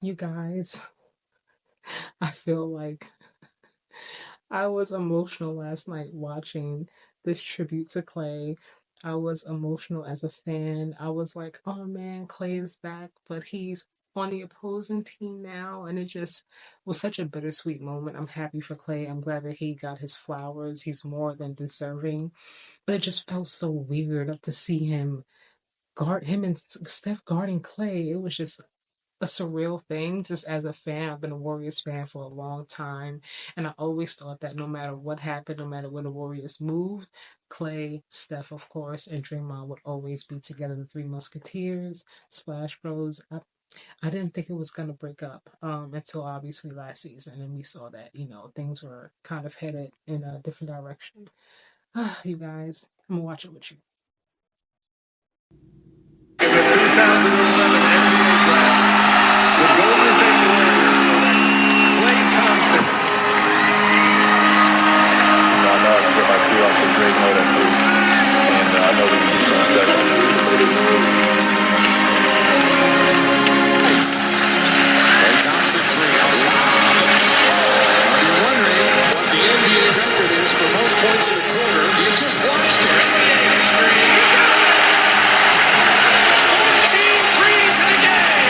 You guys, I feel like I was emotional last night watching this tribute to Clay. I was emotional as a fan. I was like, oh man, Clay is back, but he's on the opposing team now. And it just was such a bittersweet moment. I'm happy for Clay. I'm glad that he got his flowers. He's more than deserving. But it just felt so weird to see him and Steph guarding Clay. It was just a surreal thing. Just as a fan, I've been a Warriors fan for a long time, and I always thought that no matter what happened, no matter when the Warriors moved, Clay, Steph, of course, and Draymond would always be together, the Three Musketeers, Splash Bros. I didn't think it was gonna break up until obviously last season, and we saw that things were kind of headed in a different direction. You guys, I'm gonna watch it with you. In the 2011 NBA Draft, the Golden State Warriors select Klay Thompson. I know I can get my crew on some great note at three, and I know we can do something special. Nice. Klay Thompson three. A lob. If you're wondering what the NBA record is for most points in a quarter, you just watched it. You got it. 14 threes in a game.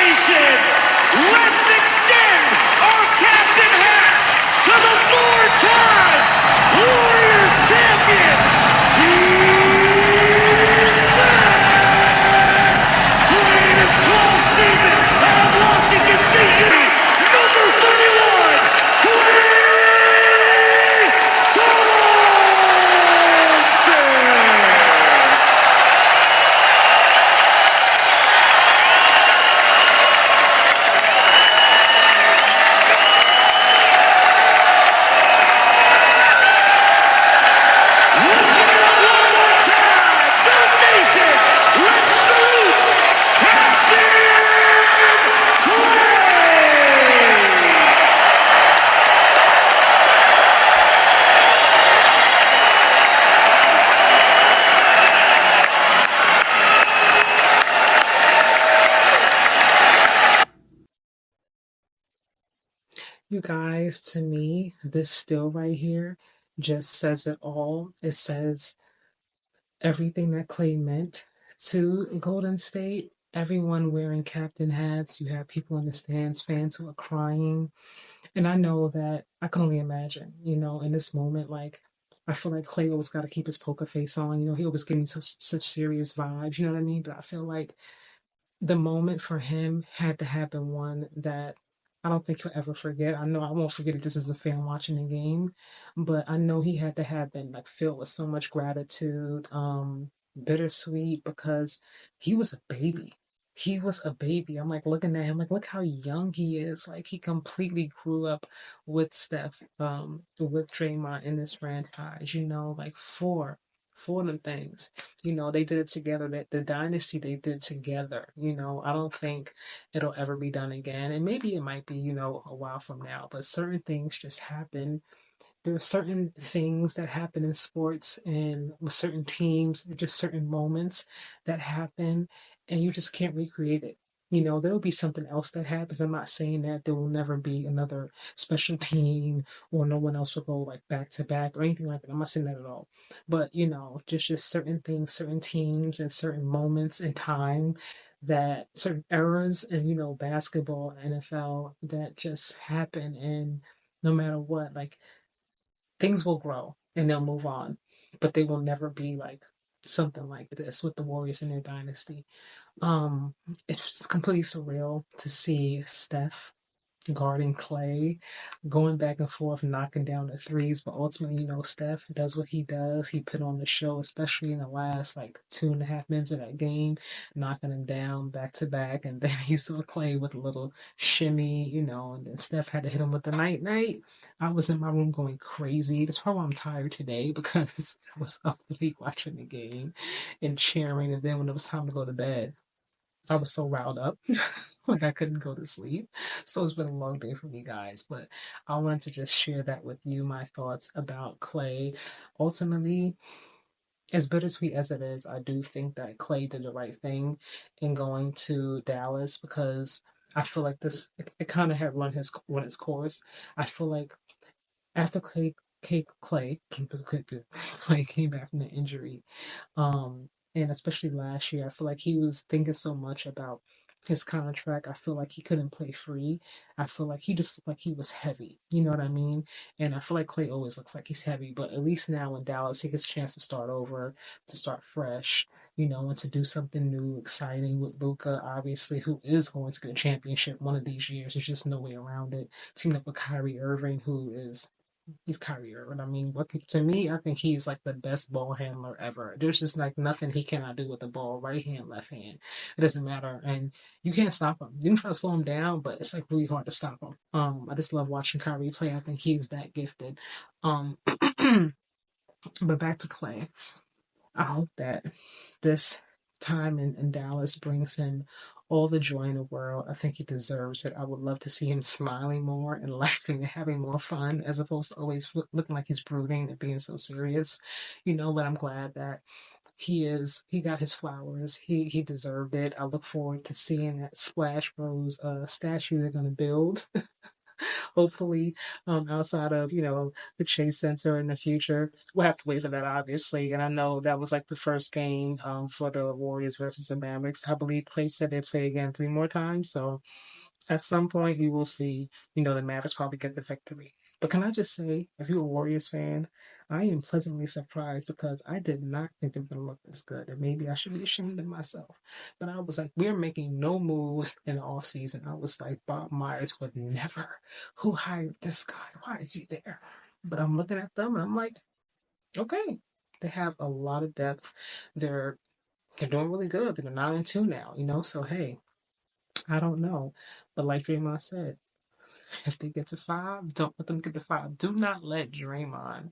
Nation, let's extend our captain hats to the four-time Warriors champion. He's back! Playing his 12th season at Washington State University, number 31, Klay Thompson! Let's get it up one more time! Dub Nation, let's salute Captain Klay! You guys, to me, this still right here just says it all. It says everything that Clay meant to Golden State. Everyone wearing captain hats. You have people in the stands, fans who are crying. And I know that I can only imagine, in this moment, like, I feel like Clay always got to keep his poker face on. He always gave me such serious vibes, you know what I mean? But I feel like the moment for him had to happen one that I don't think he'll ever forget. I know I won't forget it just as a fan watching the game, but I know he had to have been like filled with so much gratitude, bittersweet because he was a baby. He was a baby. I'm like looking at him, like, look how young he is. Like he completely grew up with Steph, with Draymond in this franchise, like four of them things. They did it together. That the dynasty they did together. I don't think it'll ever be done again. And maybe it might be, a while from now. But certain things just happen. There are certain things that happen in sports and with certain teams, just certain moments that happen, and you just can't recreate it. There'll be something else that happens. I'm not saying that there will never be another special team or no one else will go like back to back or anything like that. I'm not saying that at all. But, just certain things, certain teams, and certain moments in time that certain eras and, basketball, NFL that just happen. And no matter what, like things will grow and they'll move on, but they will never be like something like this with the Warriors in their dynasty. Um, it's completely surreal to see Steph. guarding Klay, going back and forth, knocking down the threes. But ultimately, Steph does what he does. He put on the show, especially in the last like 2.5 minutes of that game, knocking him down back to back. And then you saw Klay with a little shimmy, and then Steph had to hit him with the night night. I was in my room going crazy. That's probably why I'm tired today because I was up late watching the game and cheering. And then when it was time to go to bed, I was so riled up, like I couldn't go to sleep. So it's been a long day for me, guys. But I wanted to just share that with you, my thoughts about Klay. Ultimately, as bittersweet as it is, I do think that Klay did the right thing in going to Dallas because I feel like it kind of had run its course. I feel like after Clay came back from the injury, and especially last year, I feel like he was thinking so much about his contract. I feel like he couldn't play free. I feel like he just looked like he was heavy. You know what I mean? And I feel like Clay always looks like he's heavy, but at least now in Dallas, he gets a chance to start over, to start fresh, and to do something new, exciting with Luca, obviously, who is going to get a championship one of these years. There's just no way around it. Teamed up with Kyrie Irving, who is he's Kyrie Irving. I mean, to me, I think he's like the best ball handler ever. There's just like nothing he cannot do with the ball, right hand, left hand. It doesn't matter, and you can't stop him. You can try to slow him down, but it's like really hard to stop him. I just love watching Kyrie play. I think he's that gifted. Um, but back to Clay. I hope that this time in Dallas brings him all the joy in the world. I think he deserves it. I would love to see him smiling more and laughing and having more fun as opposed to always looking like he's brooding and being so serious. But I'm glad that he got his flowers. He deserved it. I look forward to seeing that Splash Bros statue they're gonna build hopefully, outside of, the Chase Center in the future. We'll have to wait for that, obviously. And I know that was like the first game for the Warriors versus the Mavericks. I believe Clay said they play again 3 more times. So at some point, we will see, the Mavericks probably get the victory. But can I just say, if you're a Warriors fan, I am pleasantly surprised because I did not think they were going to look this good. And maybe I should be ashamed of myself. But I was like, we're making no moves in the offseason. I was like, Bob Myers would never. Who hired this guy? Why is he there? But I'm looking at them and I'm like, okay. They have a lot of depth. They're they're doing really good. They're 9-2 now, So hey, I don't know. But like Draymond said, if they get to five, don't let them get to five. Do not let Draymond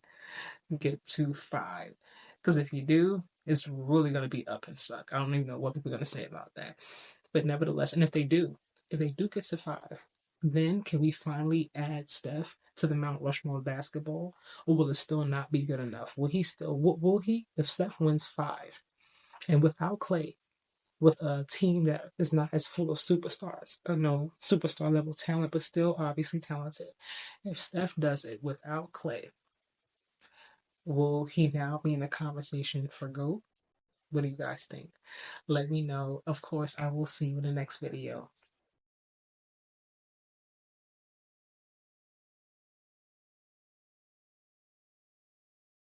get to five. Because if you do, it's really going to be up and suck. I don't even know what people are going to say about that. But nevertheless, and if they do get to five, then can we finally add Steph to the Mount Rushmore of basketball? Or will it still not be good enough? Will he, if Steph wins five, and without Clay, with a team that is not as full of superstars, no superstar level talent, but still obviously talented. If Steph does it without Clay, will he now be in the conversation for GOAT? What do you guys think? Let me know. Of course, I will see you in the next video.